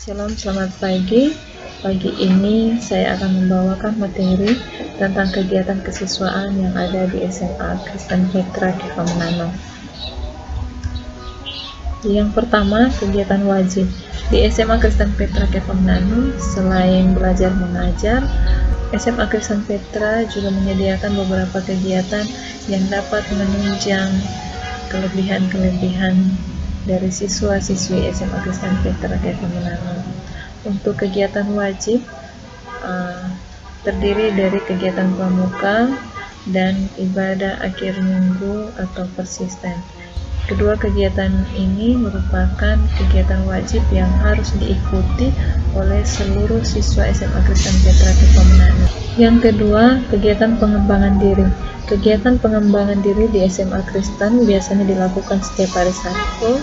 Shalom, selamat pagi. Pagi ini saya akan membawakan materi tentang kegiatan kesiswaan yang ada di SMA Kristen Petra Keva Menanam. Yang pertama, kegiatan wajib. Di SMA Kristen Petra Keva Menanam, selain belajar mengajar, SMA Kristen Petra juga menyediakan beberapa kegiatan yang dapat menunjang kelebihan-kelebihan dari siswa-siswi SMA Kristen Petra Keva Menanam. Untuk kegiatan wajib terdiri dari kegiatan pramuka dan ibadah akhir minggu atau persisten. Kedua kegiatan ini merupakan kegiatan wajib yang harus diikuti oleh seluruh siswa SMA Kristen Petra Keva Menanam. Yang kedua, kegiatan pengembangan diri. Kegiatan pengembangan diri di SMA Kristen biasanya dilakukan setiap hari Sabtu,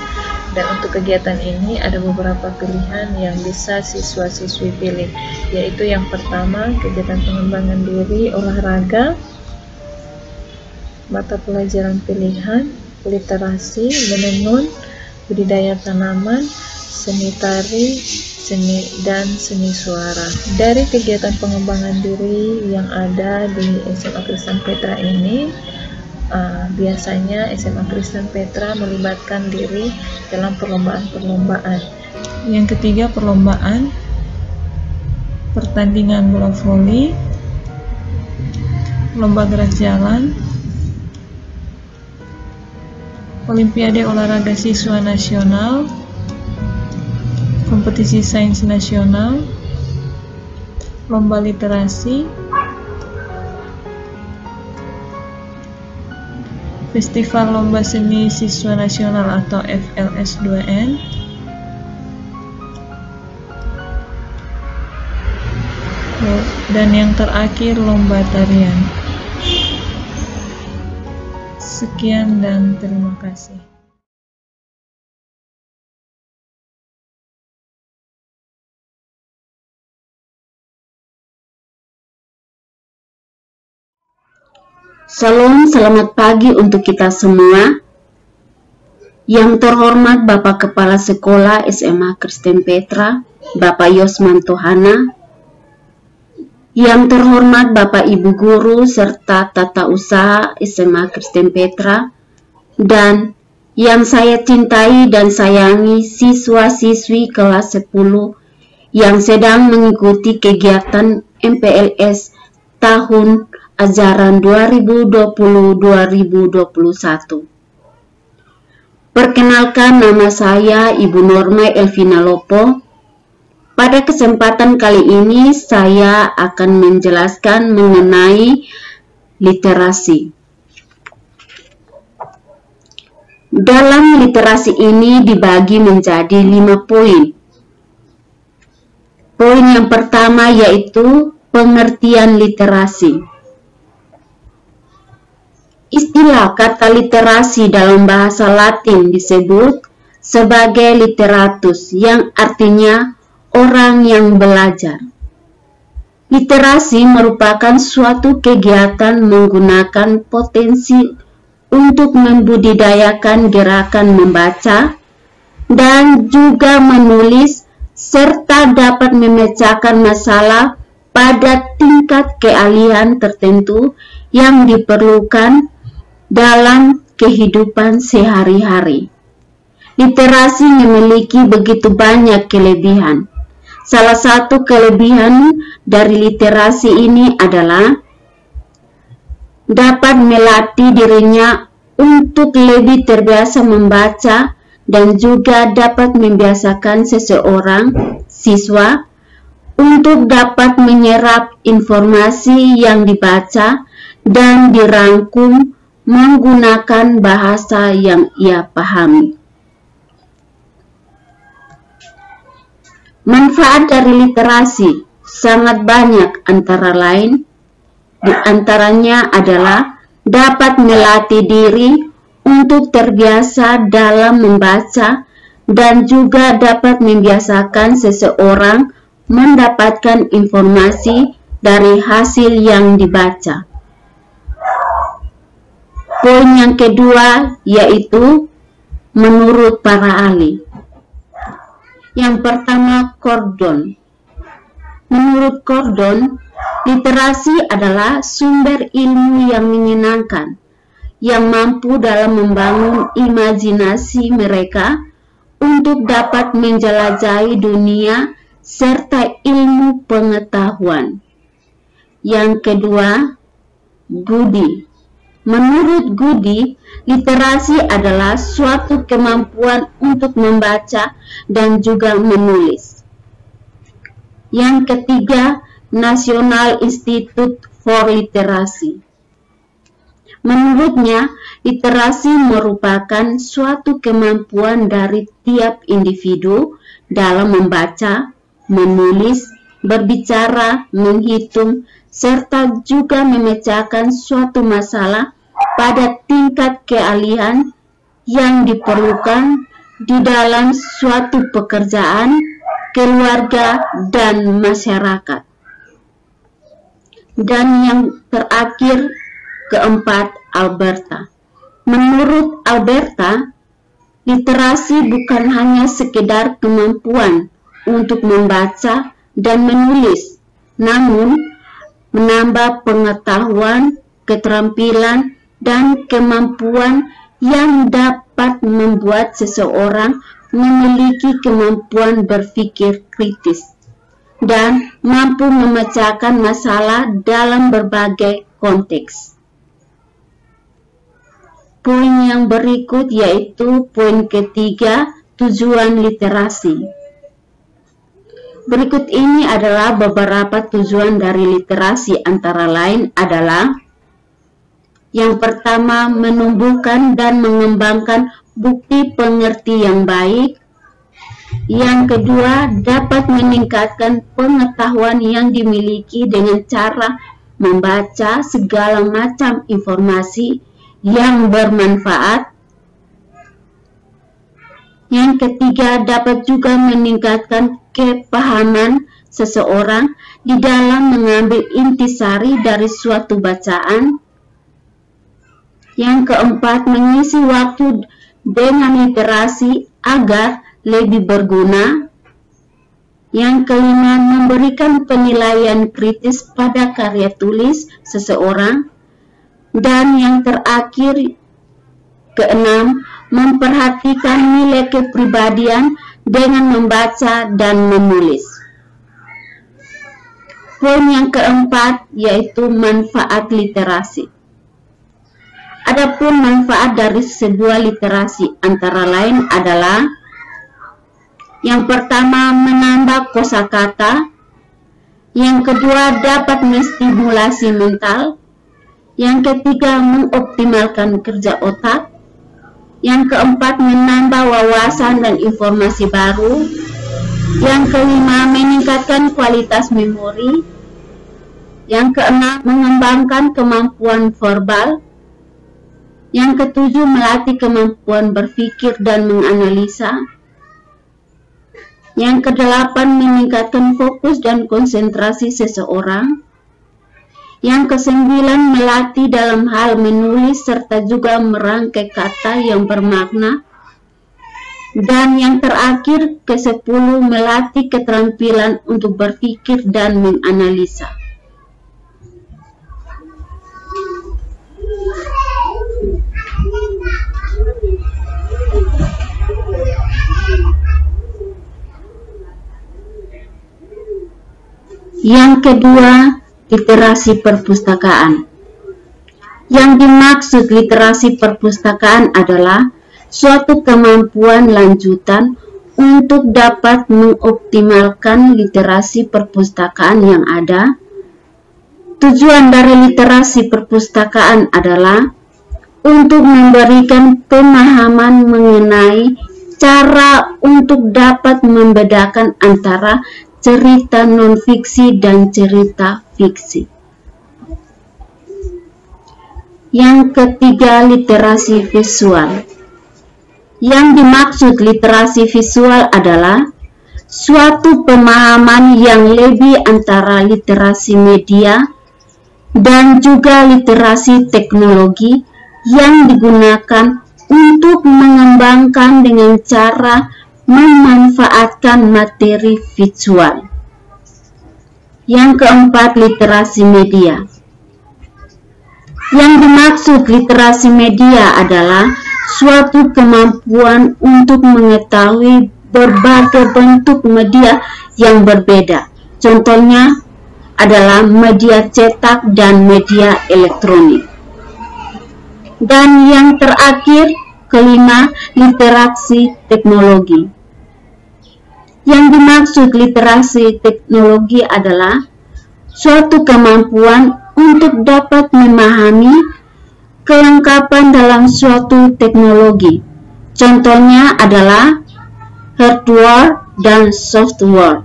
dan untuk kegiatan ini ada beberapa pilihan yang bisa siswa-siswi pilih, yaitu yang pertama, kegiatan pengembangan diri olahraga, mata pelajaran pilihan, literasi, menenun, budidaya tanaman, seni tari, dan seni suara. Dari kegiatan pengembangan diri yang ada di SMA Kristen Petra ini, biasanya SMA Kristen Petra melibatkan diri dalam perlombaan-perlombaan. Yang ketiga, perlombaan, pertandingan bola voli, lomba gerak jalan, Olimpiade olahraga siswa nasional, kompetisi sains nasional, lomba literasi, festival lomba seni siswa nasional atau FLS2N, dan yang terakhir lomba tarian. Sekian dan terima kasih. Shalom, selamat pagi untuk kita semua. Yang terhormat Bapak Kepala Sekolah SMA Kristen Petra, Bapak Yosman Tohana. Yang terhormat Bapak Ibu Guru serta Tata Usaha SMA Kristen Petra, dan yang saya cintai dan sayangi siswa-siswi kelas 10 yang sedang mengikuti kegiatan MPLS tahun ajaran 2020-2021. Perkenalkan, nama saya Ibu Norma Elvina Lopo. Pada kesempatan kali ini saya akan menjelaskan mengenai literasi. Dalam literasi ini dibagi menjadi 5 poin. Poin yang pertama yaitu pengertian literasi. Istilah kata literasi dalam bahasa Latin disebut sebagai literatus, yang artinya orang yang belajar. Literasi merupakan suatu kegiatan menggunakan potensi untuk membudidayakan gerakan membaca dan juga menulis, serta dapat memecahkan masalah pada tingkat keahlian tertentu yang diperlukan dalam kehidupan sehari-hari. Literasi memiliki begitu banyak kelebihan. Salah satu kelebihan dari literasi ini adalah dapat melatih dirinya untuk lebih terbiasa membaca, dan juga dapat membiasakan seseorang siswa untuk dapat menyerap informasi yang dibaca dan dirangkum menggunakan bahasa yang ia pahami. Manfaat dari literasi sangat banyak, antara lain di antaranya adalah dapat melatih diri untuk terbiasa dalam membaca, dan juga dapat membiasakan seseorang mendapatkan informasi dari hasil yang dibaca. Poin yang kedua yaitu menurut para ahli. Yang pertama, Gordon. Menurut Gordon, literasi adalah sumber ilmu yang menyenangkan, yang mampu dalam membangun imajinasi mereka untuk dapat menjelajahi dunia serta ilmu pengetahuan. Yang kedua, Goody. Menurut Goody, literasi adalah suatu kemampuan untuk membaca dan juga menulis. Yang ketiga, National Institute for Literacy. Menurutnya, literasi merupakan suatu kemampuan dari tiap individu dalam membaca, menulis, berbicara, menghitung, serta juga memecahkan suatu masalah pada tingkat keahlian yang diperlukan di dalam suatu pekerjaan, keluarga, dan masyarakat. Dan yang terakhir, keempat, Alberta. Menurut Alberta, literasi bukan hanya sekedar kemampuan untuk membaca dan menulis, namun menambah pengetahuan, keterampilan, dan kemampuan yang dapat membuat seseorang memiliki kemampuan berpikir kritis dan mampu memecahkan masalah dalam berbagai konteks. Poin yang berikut yaitu poin ketiga, tujuan literasi. Berikut ini adalah beberapa tujuan dari literasi, antara lain adalah: yang pertama, menumbuhkan dan mengembangkan bukti pengerti yang baik. Yang kedua, dapat meningkatkan pengetahuan yang dimiliki dengan cara membaca segala macam informasi yang bermanfaat. Yang ketiga, dapat juga meningkatkan kepahaman seseorang di dalam mengambil intisari dari suatu bacaan. Yang keempat, mengisi waktu dengan literasi agar lebih berguna. Yang kelima, memberikan penilaian kritis pada karya tulis seseorang. Dan yang terakhir, keenam, memperhatikan nilai kepribadian dengan membaca dan menulis. Poin yang keempat yaitu manfaat literasi. Adapun manfaat dari sebuah literasi antara lain adalah: yang pertama, menambah kosakata. Yang kedua, dapat menstimulasi mental. Yang ketiga, mengoptimalkan kerja otak. Yang keempat, menambah wawasan dan informasi baru. Yang kelima, meningkatkan kualitas memori. Yang keenam, mengembangkan kemampuan verbal. Yang ketujuh, melatih kemampuan berpikir dan menganalisa. Yang kedelapan, meningkatkan fokus dan konsentrasi seseorang. Yang kesembilan, melatih dalam hal menulis serta juga merangkai kata yang bermakna. Dan yang terakhir, ke-10, melatih keterampilan untuk berpikir dan menganalisa. Yang kedua, literasi perpustakaan. Yang dimaksud literasi perpustakaan adalah suatu kemampuan lanjutan untuk dapat mengoptimalkan literasi perpustakaan yang ada. Tujuan dari literasi perpustakaan adalah untuk memberikan pemahaman mengenai cara untuk dapat membedakan antara cerita non-fiksi dan cerita fiksi. Yang ketiga, literasi visual. Yang dimaksud literasi visual adalah suatu pemahaman yang lebih antara literasi media dan juga literasi teknologi yang digunakan untuk mengembangkan dengan cara memanfaatkan mendapatkan materi visual. Yang keempat, literasi media. Yang dimaksud literasi media adalah suatu kemampuan untuk mengetahui berbagai bentuk media yang berbeda. Contohnya adalah media cetak dan media elektronik. Dan yang terakhir, kelima, literasi teknologi. Yang dimaksud literasi teknologi adalah suatu kemampuan untuk dapat memahami kelengkapan dalam suatu teknologi. Contohnya adalah hardware dan software.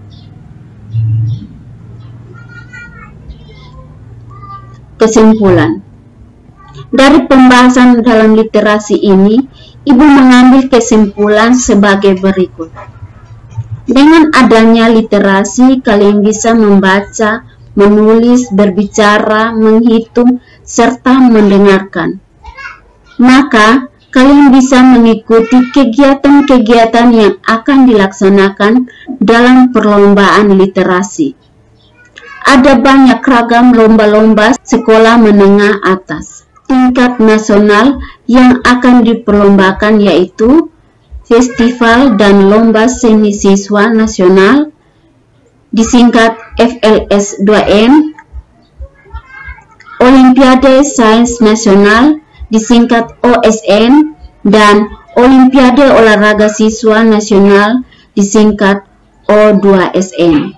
Kesimpulan. Dari pembahasan dalam literasi ini, Ibu mengambil kesimpulan sebagai berikut. Dengan adanya literasi, kalian bisa membaca, menulis, berbicara, menghitung, serta mendengarkan. Maka, kalian bisa mengikuti kegiatan-kegiatan yang akan dilaksanakan dalam perlombaan literasi. Ada banyak ragam lomba-lomba sekolah menengah atas tingkat nasional yang akan diperlombakan, yaitu Festival dan Lomba Seni Siswa Nasional disingkat FLS2N, Olimpiade Sains Nasional disingkat OSN, dan Olimpiade Olahraga Siswa Nasional disingkat O2SN.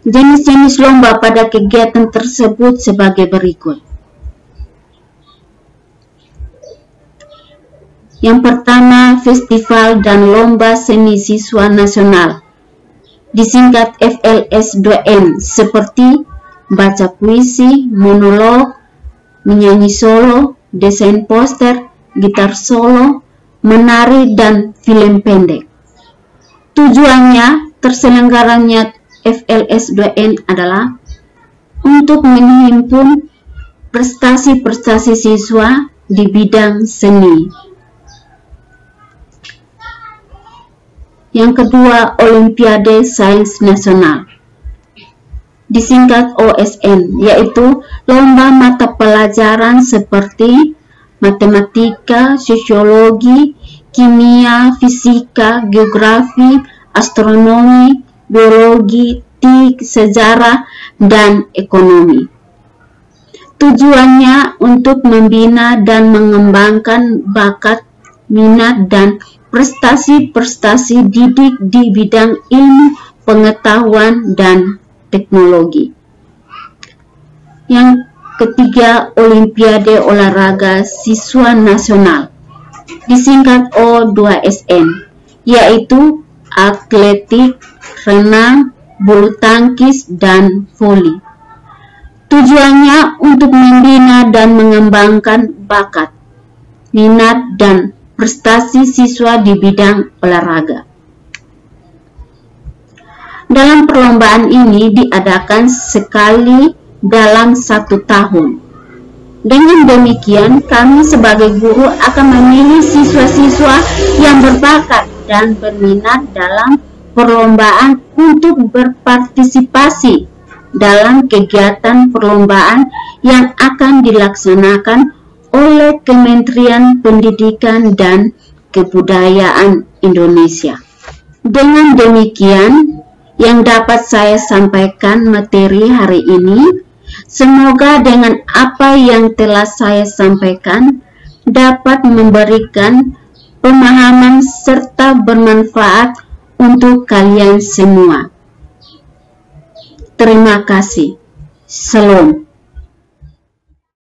Jenis-jenis lomba pada kegiatan tersebut sebagai berikut. Yang pertama, Festival dan Lomba Seni Siswa Nasional disingkat FLS2N, seperti baca puisi, monolog, menyanyi solo, desain poster, gitar solo, menari, dan film pendek. Tujuannya terselenggaranya FLS2N adalah untuk menghimpun prestasi-prestasi siswa di bidang seni. Yang kedua, Olimpiade Sains Nasional disingkat OSN, yaitu lomba mata pelajaran seperti matematika, sosiologi, kimia, fisika, geografi, astronomi, biologi, TIK, sejarah, dan ekonomi. Tujuannya untuk membina dan mengembangkan bakat, minat, dan prestasi-prestasi didik di bidang ilmu, pengetahuan, dan teknologi. Yang ketiga, Olimpiade Olahraga Siswa Nasional disingkat O2SN, yaitu atletik, renang, bulu tangkis, dan voli. Tujuannya untuk membina dan mengembangkan bakat, minat, dan prestasi siswa di bidang olahraga. Dalam perlombaan ini diadakan sekali dalam 1 tahun. Dengan demikian, kami sebagai guru akan memilih siswa-siswa yang berbakat dan berminat dalam perlombaan untuk berpartisipasi dalam kegiatan perlombaan yang akan dilaksanakan oleh Kementerian Pendidikan dan Kebudayaan Indonesia. Dengan demikian, yang dapat saya sampaikan materi hari ini. Semoga dengan apa yang telah saya sampaikan dapat memberikan pemahaman serta bermanfaat untuk kalian semua. Terima kasih. Salam.